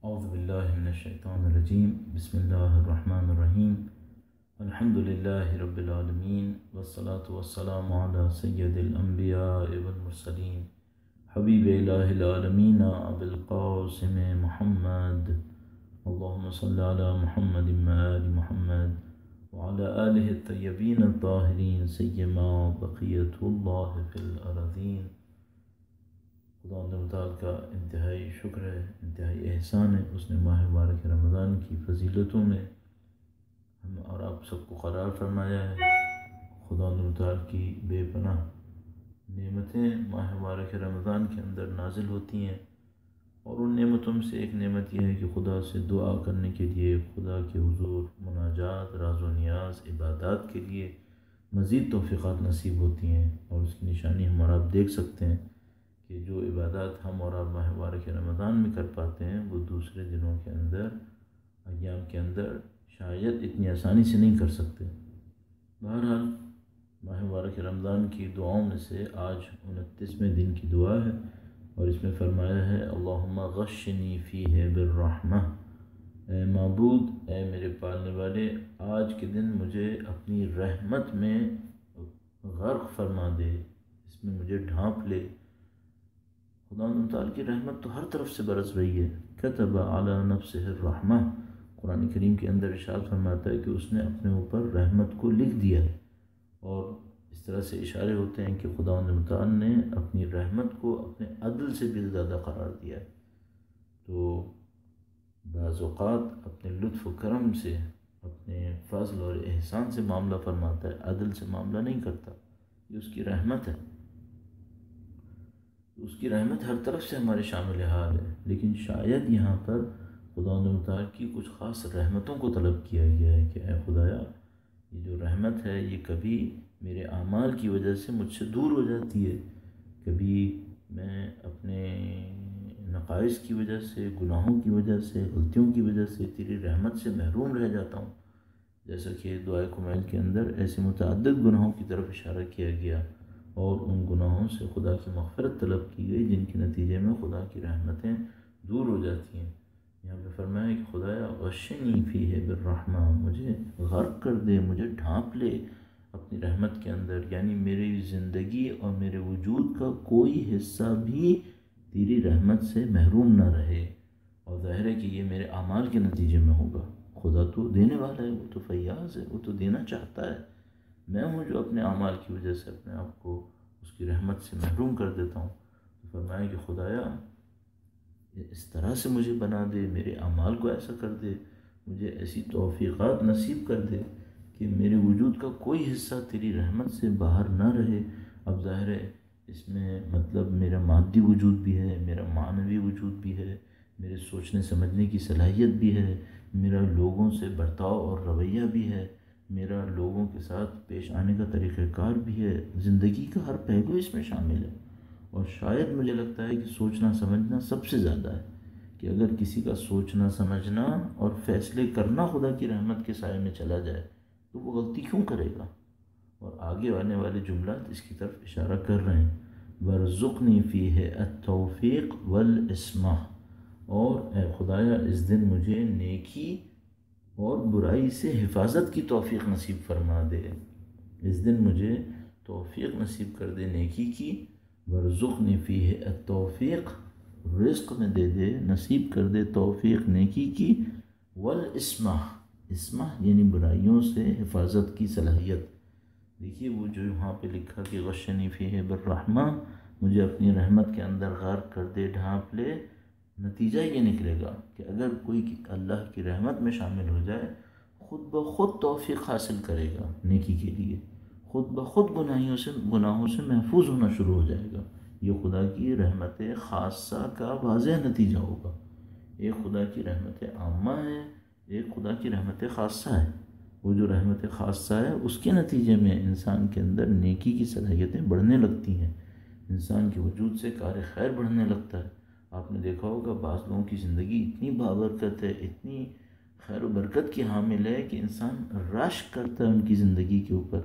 اعوذ باللہ من الشیطان الرجیم بسم اللہ الرحمن الرحیم الحمد للہ رب العالمین والصلاة والسلام علی سید الانبیاء والمرسلین حبیب الہ العالمین ابی القاسم محمد اللہم صلی علی محمد وآل محمد وعلی آلہ الطیبین الطاہرین سیما بقیت اللہ فی الارضین۔ خدا متعال کا انتہائی شکر ہے، انتہائی احسان ہے، اس نے ماہ مبارک رمضان کی فضیلتوں میں ہم اور آپ سب کو قرار فرمایا ہے۔ خدا متعال کی بے پناہ نعمتیں ماہ مبارک رمضان کے اندر نازل ہوتی ہیں، اور ان نعمتوں میں سے ایک نعمت یہ ہے کہ خدا سے دعا کرنے کے لیے، خدا کے حضور مناجات، راز و نیاز، عبادات کے لیے مزید توفیقات نصیب ہوتی ہیں، اور اس کی نشانی ہم اور آپ دیکھ سکتے ہیں کہ جو عبادات ہم اور آپ ماہ مبارک رمضان میں کر پاتے ہیں وہ دوسرے دنوں کے اندر، ایام کے اندر شاید اتنی آسانی سے نہیں کر سکتے۔ بہرحال ماہ مبارک رمضان کی دعاؤں میں سے آج 29ویں دن کی دعا ہے، اور اس میں فرمایا ہے اللہم غشنی فیہ بالرحمہ، اے معبود، اے میرے پالنے والے، آج کے دن مجھے اپنی رحمت میں غرق فرما دے، اس میں مجھے ڈھانپ لے۔ خدا متعال کی رحمت تو ہر طرف سے برس رہی ہے۔ کتب علی نفسہ الرحمہ، قرآن کریم کے اندر ارشاد فرماتا ہے کہ اس نے اپنے اوپر رحمت کو لکھ دیا ہے، اور اس طرح سے اشارے ہوتے ہیں کہ خدا متعال نے اپنی رحمت کو اپنے عدل سے بھی زیادہ قرار دیا ہے۔ تو بعض اوقات اپنے لطف و کرم سے، اپنے فضل اور احسان سے معاملہ فرماتا ہے، عدل سے معاملہ نہیں کرتا، یہ اس کی رحمت ہے۔ اس کی رحمت ہر طرف سے ہمارے شامل حال ہے، لیکن شاید یہاں پر خدا متعال کی کچھ خاص رحمتوں کو طلب کیا گیا ہے کہ اے خدایا، یہ جو رحمت ہے یہ کبھی میرے اعمال کی وجہ سے مجھ سے دور ہو جاتی ہے، کبھی میں اپنے نقائص کی وجہ سے، گناہوں کی وجہ سے، غلطیوں کی وجہ سے تیری رحمت سے محروم رہ جاتا ہوں، جیسا کہ دعائے کمیل کے اندر ایسے متعدد گناہوں کی طرف اشارہ کیا گیا، اور ان گناہوں سے خدا کی مغفرت طلب کی گئی جن کے نتیجے میں خدا کی رحمتیں دور ہو جاتی ہیں۔ یہاں پہ فرمایا کہ خدایا غشنی فیہ بالرحمہ، مجھے غرق کر دے، مجھے ڈھانپ لے اپنی رحمت کے اندر، یعنی میری زندگی اور میرے وجود کا کوئی حصہ بھی تیری رحمت سے محروم نہ رہے۔ اور ظاہر ہے کہ یہ میرے اعمال کے نتیجے میں ہوگا، خدا تو دینے والا ہے، وہ تو فیاض ہے، وہ تو دینا چاہتا ہے، میں ہوں جو اپنے اعمال کی وجہ سے اپنے آپ کو اس کی رحمت سے محروم کر دیتا ہوں۔ تو فرمایا کہ خدایا اس طرح سے مجھے بنا دے، میرے اعمال کو ایسا کر دے، مجھے ایسی توفیقات نصیب کر دے کہ میرے وجود کا کوئی حصہ تیری رحمت سے باہر نہ رہے۔ اب ظاہر ہے اس میں مطلب میرا مادی وجود بھی ہے، میرا معنوی وجود بھی ہے، میرے سوچنے سمجھنے کی صلاحیت بھی ہے، میرا لوگوں سے برتاؤ اور رویہ بھی ہے، میرا لوگوں کے ساتھ پیش آنے کا طریقہ کار بھی ہے، زندگی کا ہر پہلو اس میں شامل ہے۔ اور شاید مجھے لگتا ہے کہ سوچنا سمجھنا سب سے زیادہ ہے، کہ اگر کسی کا سوچنا سمجھنا اور فیصلے کرنا خدا کی رحمت کے سائے میں چلا جائے تو وہ غلطی کیوں کرے گا؟ اور آگے آنے والے جملات اس کی طرف اشارہ کر رہے ہیں، وَارْزُقْنِي فِيهِ التَّوْفِيقَ وَالْإِصْمَةَ، اور اے خدایا اس دن مجھے نیکی اور برائی سے حفاظت کی توفیق نصیب فرما دے، اس دن مجھے توفیق نصیب کر دے نیکی کی، وَارْزُقْنِي فِيهِ التَّوْفِيقَ، رزق میں دے دے، نصیب کر دے توفیق نیکی کی، وَالْإِصْمَةَ، اسمہ یعنی برائیوں سے حفاظت کی صلاحیت۔ دیکھیے وہ جو یہاں پہ لکھا کہ غشنی فیہ بالرحمہ، مجھے اپنی رحمت کے اندر غرق کر دے، ڈھانپ لے، نتیجہ یہ نکلے گا کہ اگر کوئی اللہ کی رحمت میں شامل ہو جائے خود بخود توفیق حاصل کرے گا نیکی کے لیے، خود بخود گناہوں سے محفوظ ہونا شروع ہو جائے گا۔ یہ خدا کی رحمت خاصہ کا واضح نتیجہ ہوگا۔ ایک خدا کی رحمت عامہ ہے، ایک خدا کی رحمت خاصہ ہے۔ وہ جو رحمت خاصہ ہے اس کے نتیجے میں انسان کے اندر نیکی کی صلاحیتیں بڑھنے لگتی ہیں، انسان کے وجود سے کار خیر بڑھنے لگتا ہے۔ آپ نے دیکھا ہوگا بعض لوگوں کی زندگی اتنی بابرکت ہے، اتنی خیر و برکت کی حامل ہے کہ انسان رشک کرتا ہے ان کی زندگی کے اوپر،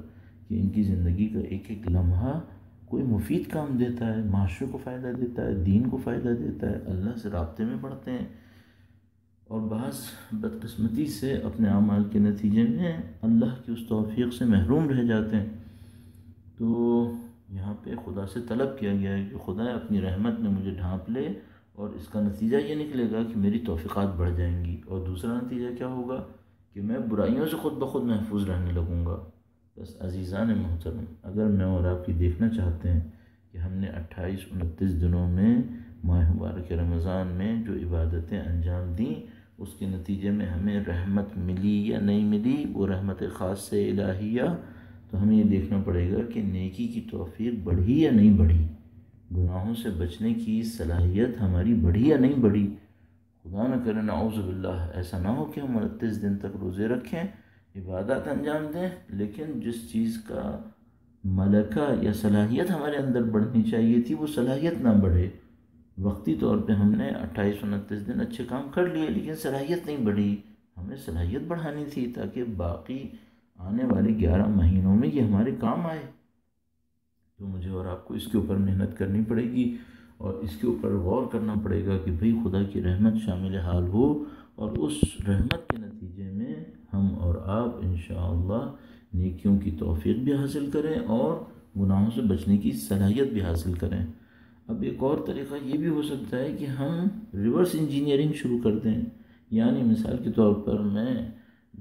کہ ان کی زندگی کا ایک ایک لمحہ کوئی مفید کام دیتا ہے، معاشرے کو فائدہ دیتا ہے، دین کو فائدہ دیتا ہے، اللہ سے رابطے میں بڑھتے ہیں۔ اور بعض بدقسمتی سے اپنے اعمال کے نتیجے میں اللہ کی اس توفیق سے محروم رہ جاتے ہیں۔ تو یہاں پہ خدا سے طلب کیا گیا ہے کہ خدا اپنی رحمت میں مجھے ڈھانپ لے، اور اس کا نتیجہ یہ نکلے گا کہ میری توفیقات بڑھ جائیں گی، اور دوسرا نتیجہ کیا ہوگا کہ میں برائیوں سے خود بخود محفوظ رہنے لگوں گا۔ بس عزیزان محترم، اگر میں اور آپ کی دیکھنا چاہتے ہیں کہ ہم نے 28-29 دنوں میں ماہ مبارک رمضان میں جو عبادتیں انجام دیں، اس کے نتیجے میں ہمیں رحمت ملی یا نہیں ملی، وہ رحمت خاص سے الہیہ، تو ہمیں یہ دیکھنا پڑے گا کہ نیکی کی توفیق بڑھی یا نہیں بڑھی، گناہوں سے بچنے کی صلاحیت ہماری بڑھی یا نہیں بڑھی۔ خدا نہ کرے، نعوذ باللہ، ایسا نہ ہو کہ ہم 29 دن تک روزے رکھیں، عبادات انجام دیں، لیکن جس چیز کا ملکہ یا صلاحیت ہمارے اندر بڑھنی چاہیے تھی وہ صلاحیت نہ بڑھے۔ وقتی طور پہ ہم نے 28-29 دن اچھے کام کر لیے، لیکن صلاحیت نہیں بڑھی۔ ہمیں صلاحیت بڑھانی تھی تاکہ باقی آنے والے 11 مہینوں میں یہ ہمارے کام آئے۔ تو مجھے اور آپ کو اس کے اوپر محنت کرنی پڑے گی، اور اس کے اوپر غور کرنا پڑے گا کہ بھئی خدا کی رحمت شامل حال ہو، اور اس رحمت کے نتیجے میں ہم اور آپ انشاءاللہ نیکیوں کی توفیق بھی حاصل کریں اور گناہوں سے بچنے کی صلاحیت بھی حاصل کریں۔ اب ایک اور طریقہ یہ بھی ہو سکتا ہے کہ ہم ریورس انجینئرنگ شروع کر دیں، یعنی مثال کے طور پر میں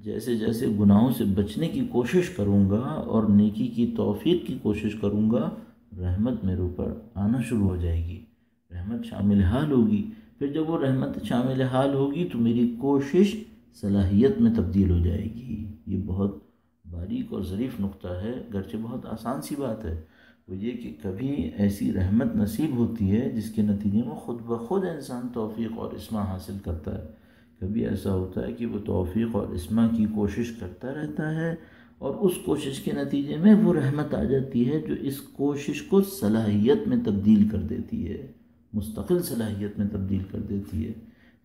جیسے جیسے گناہوں سے بچنے کی کوشش کروں گا اور نیکی کی توفیق کی کوشش کروں گا، رحمت میرے اوپر آنا شروع ہو جائے گی، رحمت شامل حال ہوگی۔ پھر جب وہ رحمت شامل حال ہوگی تو میری کوشش صلاحیت میں تبدیل ہو جائے گی۔ یہ بہت باریک اور ظریف نقطہ ہے، گرچہ بہت آسان سی بات ہے، وہ یہ کہ کبھی ایسی رحمت نصیب ہوتی ہے جس کے نتیجے میں خود بخود انسان توفیق اور اصلاح حاصل کرتا ہے۔ کبھی ایسا ہوتا ہے کہ وہ توفیق اور اصلاح کی کوشش کرتا رہتا ہے، اور اس کوشش کے نتیجے میں وہ رحمت آ جاتی ہے جو اس کوشش کو صلاحیت میں تبدیل کر دیتی ہے، مستقل صلاحیت میں تبدیل کر دیتی ہے۔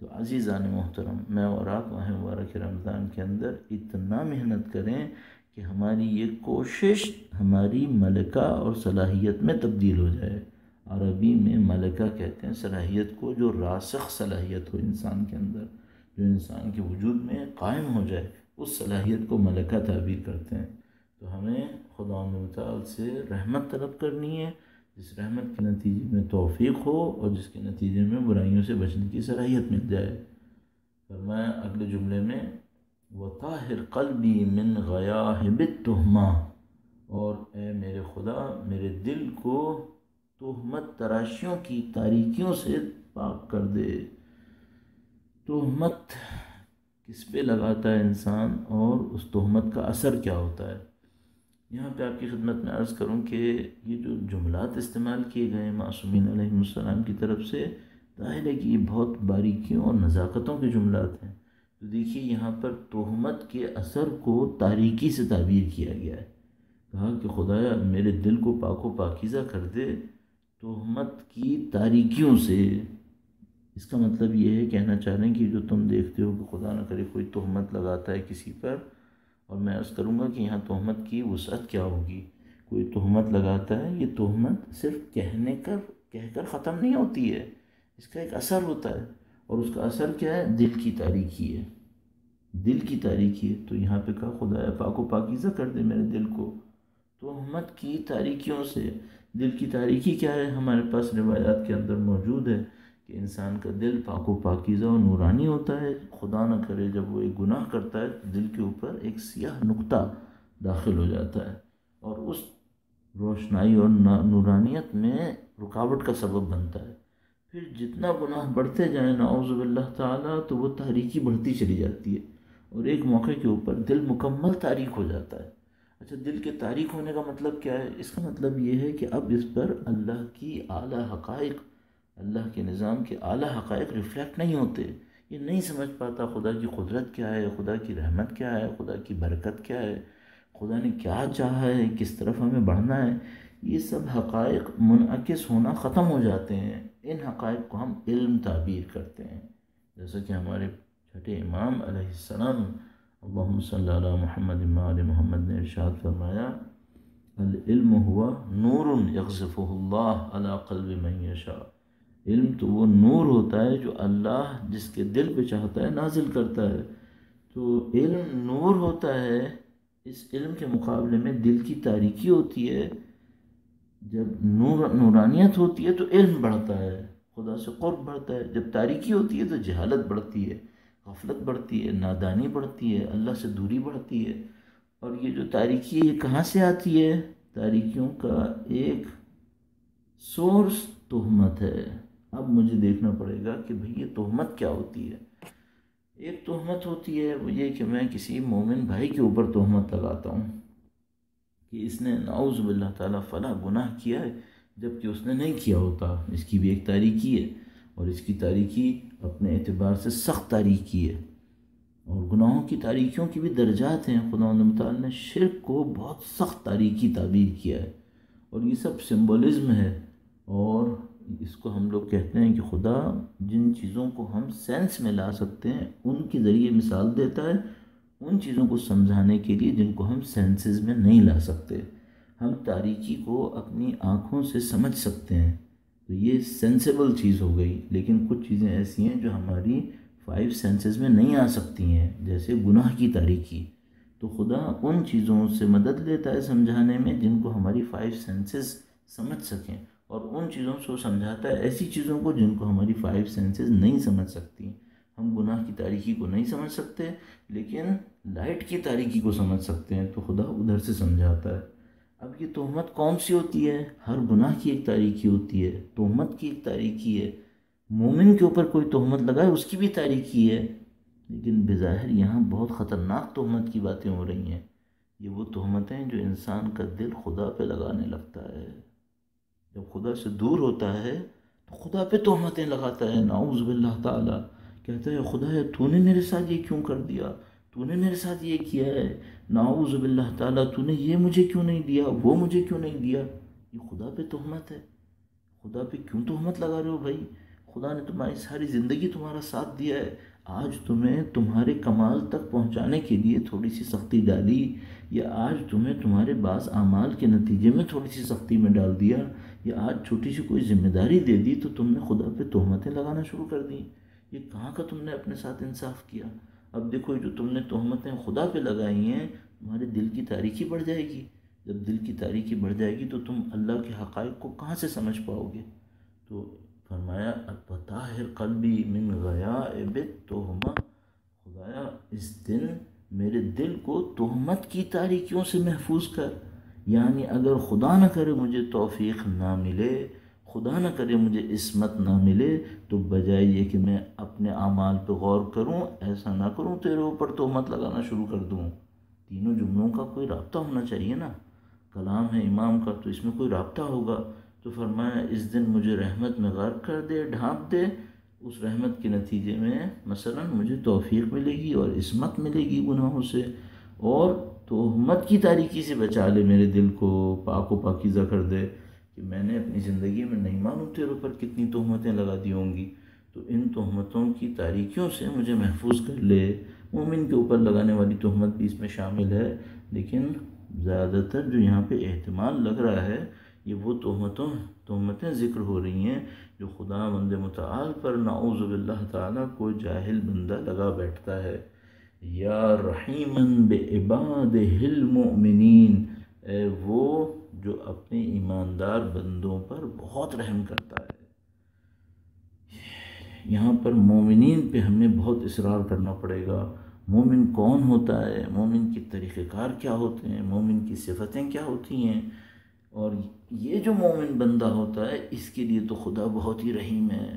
تو عزیزان محترم، میں اور آپ ماہ مبارک رمضان کے اندر اتنا محنت کریں کہ ہماری یہ کوشش ہماری ملکہ اور صلاحیت میں تبدیل ہو جائے۔ عربی میں ملکہ کہتے ہیں صلاحیت کو جو راسخ صلاحیت ہو انسان کے اندر، جو انسان کے وجود میں قائم ہو جائے، اس صلاحیت کو ملکہ تعبیر کرتے ہیں۔ تو ہمیں خداوند متعال سے رحمت طلب کرنی ہے، جس رحمت کے نتیجے میں توفیق ہو اور جس کے نتیجے میں برائیوں سے بچنے کی صلاحیت مل جائے۔ فرمایا اگلے جملے میں وَطَاهِرْ قَلْبِي مِنْ غَيَاهِبِ التُّهْمَةِ، اور اے میرے خدا میرے دل کو تہمت تراشیوں کی تاریکیوں سے پاک کر دے۔ تہمت کس پہ لگاتا ہے انسان، اور اس تہمت کا اثر کیا ہوتا ہے؟ یہاں پہ آپ کی خدمت میں عرض کروں کہ یہ جو جملات استعمال کیے گئے معصومین علیہ السلام کی طرف سے، ظاہر ہے کہ یہ بہت باریکیوں اور نزاکتوں کے جملات ہیں۔ تو دیکھیے یہاں پر تہمت کے اثر کو تاریکی سے تعبیر کیا گیا ہے، کہا کہ خدایا میرے دل کو پاک و پاکیزہ کر دے تہمت کی تاریکیوں سے۔ اس کا مطلب یہ ہے، کہنا چاہ رہے ہیں کہ جو تم دیکھتے ہو کہ خدا نہ کرے کوئی تہمت لگاتا ہے کسی پر، اور میں عرض کروں گا کہ یہاں تہمت کی وسعت کیا ہوگی۔ کوئی تہمت لگاتا ہے، یہ تہمت صرف کہہ کر ختم نہیں ہوتی ہے، اس کا ایک اثر ہوتا ہے، اور اس کا اثر کیا ہے؟ دل کی تاریکی ہے، دل کی تاریکی ہے۔ تو یہاں پہ کہا خدایا پاک و پاکیزہ کر دے میرے دل کو تہمت کی تاریکیوں سے۔ دل کی تاریکی کیا ہے؟ ہمارے پاس روایات کے اندر موجود ہے کہ انسان کا دل پاک و پاکیزہ و نورانی ہوتا ہے، خدا نہ کرے جب وہ ایک گناہ کرتا ہے تو دل کے اوپر ایک سیاہ نقطہ داخل ہو جاتا ہے، اور اس روشنائی اور نورانیت میں رکاوٹ کا سبب بنتا ہے۔ پھر جتنا گناہ بڑھتے جائیں نعوذ باللہ تعالیٰ، تو وہ تاریکی بڑھتی چلی جاتی ہے، اور ایک موقع کے اوپر دل مکمل تاریک ہو جاتا ہے۔ اچھا، دل کے تاریک ہونے کا مطلب کیا ہے؟ اس کا مطلب یہ ہے کہ اب اس پر اللہ کی اعلیٰ حقائق، اللہ کے نظام کے اعلیٰ حقائق ریفلیکٹ نہیں ہوتے، یہ نہیں سمجھ پاتا خدا کی قدرت کیا ہے، خدا کی رحمت کیا ہے، خدا کی برکت کیا ہے، خدا نے کیا چاہا ہے، کس طرف ہمیں بڑھنا ہے۔ یہ سب حقائق منعکس ہونا ختم ہو جاتے ہیں، ان حقائق کو ہم علم تعبیر کرتے ہیں، جیسا کہ ہمارے چھٹے امام علیہ السلام اللہم صلی علی محمد وعلی محمد نے ارشاد فرمایا العلم ہوا نور یقذفہ اللہ علی قلب من یشاء، علم تو وہ نور ہوتا ہے جو اللہ جس کے دل پہ چاہتا ہے نازل کرتا ہے. تو علم نور ہوتا ہے. اس علم کے مقابلے میں دل کی تاریکی ہوتی ہے. جب نورانیت ہوتی ہے تو علم بڑھتا ہے، خدا سے قرب بڑھتا ہے. جب تاریکی ہوتی ہے تو جہالت بڑھتی ہے، غفلت بڑھتی ہے، نادانی بڑھتی ہے، اللہ سے دوری بڑھتی ہے. اور یہ جو تاریکی ہے کہاں سے آتی ہے؟ تاریکیوں کا ایک سورس تہمت ہے. اب مجھے دیکھنا پڑے گا کہ بھئی یہ تہمت کیا ہوتی ہے. ایک تہمت ہوتی ہے وہ یہ کہ میں کسی مومن بھائی کے اوپر تہمت لگاتا ہوں کہ اس نے نعوذ باللہ تعالیٰ فلاں گناہ کیا ہے، جبکہ اس نے نہیں کیا ہوتا. اس کی بھی ایک تاریکی ہے، اور اس کی تاریکی اپنے اعتبار سے سخت تاریکی ہے. اور گناہوں کی تاریکیوں کی بھی درجات ہیں. خداوند متعال نے شرک کو بہت سخت تاریکی تعبیر کیا ہے، اور یہ سب سمبولزم ہے. اور اس کو ہم لوگ کہتے ہیں کہ خدا جن چیزوں کو ہم سینس میں لا سکتے ہیں ان کے ذریعے مثال دیتا ہے، ان چیزوں کو سمجھانے کے لیے جن کو ہم سینسز میں نہیں لا سکتے. ہم تاریکی کو اپنی آنکھوں سے سمجھ سکتے ہیں، تو یہ سینسیبل چیز ہو گئی. لیکن کچھ چیزیں ایسی ہیں جو ہماری 5 سینسز میں نہیں آ سکتی ہیں، جیسے گناہ کی تاریکی. تو خدا ان چیزوں سے مدد لیتا ہے سمجھانے میں جن کو ہماری 5 سینسز سمجھ سکیں، اور ان چیزوں سے وہ سمجھاتا ہے ایسی چیزوں کو جن کو ہماری 5 سینسز نہیں سمجھ سکتی. ہم گناہ کی تاریکی کو نہیں سمجھ سکتے، لیکن لائٹ کی تاریکی کو سمجھ سکتے ہیں، تو خدا ادھر سے سمجھاتا ہے. اب یہ تہمت کون سی ہوتی ہے؟ ہر گناہ کی ایک تاریکی ہوتی ہے، تہمت کی ایک تاریکی ہے. مومن کے اوپر کوئی تہمت لگائے اس کی بھی تاریکی ہے. لیکن بظاہر یہاں بہت خطرناک تہمت کی باتیں ہو رہی ہیں. یہ وہ تہمتیں جو انسان کا دل خدا پہ لگانے لگتا ہے. جب خدا سے دور ہوتا ہے تو خدا پہ تہمتیں لگاتا ہے، نعوذ باللہ تعالی. کہتا ہے خدا تو نے میرے ساتھ یہ کیوں کر دیا، تو نے میرے ساتھ یہ کیا ہے، نعوذ باللہ تعالی تو نے یہ مجھے کیوں نہیں دیا، وہ مجھے کیوں نہیں دیا. یہ خدا پہ تہمت ہے. خدا پہ کیوں تہمت لگا رہے ہو بھائی؟ خدا نے تمہاری ساری زندگی تمہارا ساتھ دیا ہے. آج تمہیں تمہارے کمال تک پہنچانے کے لیے تھوڑی سی سختی ڈالی، یا آج تمہیں تمہارے بعض اعمال کے نتیجے میں تھوڑی سی سختی میں ڈال دیا، یا آج چھوٹی سی کوئی ذمہ داری دے دی تو تم نے خدا پہ تہمتیں لگانا شروع کر دی. یہ کہاں کا تم نے اپنے ساتھ انصاف کیا؟ اب دیکھو جو تم نے تہمتیں خدا پہ لگائی ہیں، تمہارے دل کی تاریکی بڑھ جائے گی. جب دل کی تاریکی بڑھ جائے گی تو تم اللہ کے حقائق کو کہاں سے سمجھ پاؤ گے؟ تو فرمایا بطاہر قلبی من غیائب التہمہ، خدایا اس دن میرے دل کو تہمت کی تاریکیوں سے محفوظ کر. یعنی اگر خدا نہ کرے مجھے توفیق نہ ملے، خدا نہ کرے مجھے عصمت نہ ملے، تو بجائے یہ کہ میں اپنے اعمال پہ غور کروں، ایسا نہ کروں تیرے اوپر تہمت لگانا شروع کر دوں. تینوں جملوں کا کوئی رابطہ ہونا چاہیے نا. کلام ہے امام کا تو اس میں کوئی رابطہ ہوگا. تو فرمایا اس دن مجھے رحمت میں غرق کر دے، ڈھانپ دے. اس رحمت کے نتیجے میں مثلا مجھے توفیق ملے گی اور عصمت ملے گی گناہوں سے، اور تہمت کی تاریکی سے بچا لے میرے دل کو، پاک و پاکیزہ کر دے کہ میں نے اپنی زندگی میں نہیں معلوم تیرے اوپر کتنی تہمتیں لگا دی ہوں گی. تو ان تہمتوں کی تاریکیوں سے مجھے محفوظ کر لے. مومن کے اوپر لگانے والی تہمت بھی اس میں شامل ہے، لیکن زیادہ تر جو یہاں پہ احتمال لگ رہا ہے یہ وہ تہمتیں ذکر ہو رہی ہیں جو خدا بند متعال پر نعوذ باللہ تعالیٰ کو جاہل بندہ لگا بیٹھتا ہے. یا رحیماً بعبادہ المؤمنین، اے وہ جو اپنے ایماندار بندوں پر بہت رحم کرتا ہے. یہاں پر مومنین پہ ہمیں بہت اصرار کرنا پڑے گا. مومن کون ہوتا ہے، مومن کے طریقہ کار کیا ہوتے ہیں، مومن کی صفتیں کیا ہوتی ہیں. اور یہ جو مومن بندہ ہوتا ہے اس کے لیے تو خدا بہت ہی رحیم ہے.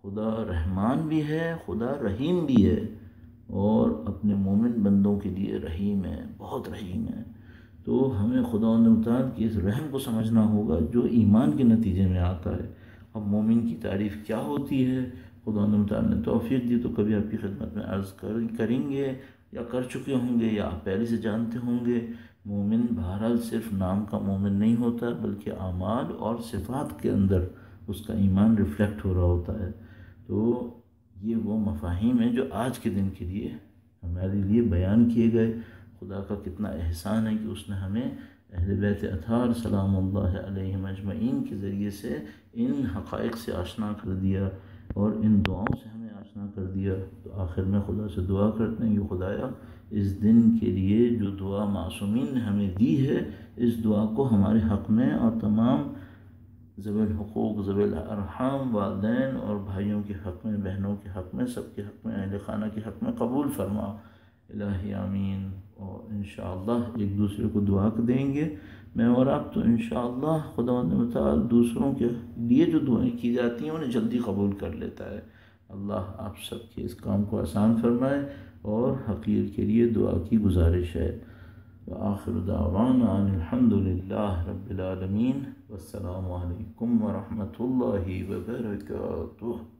خدا رحمان بھی ہے، خدا رحیم بھی ہے، اور اپنے مومن بندوں کے لیے رحیم ہے، بہت رحیم ہے. تو ہمیں خداوند متعال کی اس رحم کو سمجھنا ہوگا جو ایمان کے نتیجے میں آتا ہے. اب مومن کی تعریف کیا ہوتی ہے؟ خداوند متعال نے توفیق دی تو کبھی آپ کی خدمت میں عرض کریں گے، یا کر چکے ہوں گے، یا آپ پہلے سے جانتے ہوں گے. مومن بہرحال صرف نام کا مومن نہیں ہوتا، بلکہ اعمال اور صفات کے اندر اس کا ایمان ریفلیکٹ ہو رہا ہوتا ہے. تو یہ وہ مفاہیم ہیں جو آج کے دن کے لیے ہمارے لیے بیان کیے گئے. خدا کا کتنا احسان ہے کہ اس نے ہمیں اہل بیت اطہار سلام اللہ علیہم اجمعین کے ذریعے سے ان حقائق سے آشنا کر دیا اور ان دعاؤں سے ہمیں آشنا کر دیا۔ تو آخر میں خدا سے دعا کرتے ہیں کہ خدایا اس دن کے لیے جو دعا معصومین نے ہمیں دی ہے، اس دعا کو ہمارے حق میں اور تمام ذوی الحقوق، ذوی الارحام، والدین اور بھائیوں کے حق میں، بہنوں کے حق میں، سب کے حق میں، اہل خانہ کے حق میں قبول فرما الہی آمین۔ اور انشاءاللہ ایک دوسرے کو دعا دیں گے، میں اور آپ، تو انشاءاللہ خداوند متعال دوسروں کے لیے جو دعائیں کی جاتی ہیں انہیں جلدی قبول کر لیتا ہے۔ اللہ آپ سب کے اس کام کو آسان فرمائے، اور حقیر کے لیے دعا کی گزارش ہے۔ وآخر دعوانا ان الحمد للہ رب العالمین، والسلام علیکم ورحمۃ اللہ وبرکاتہ۔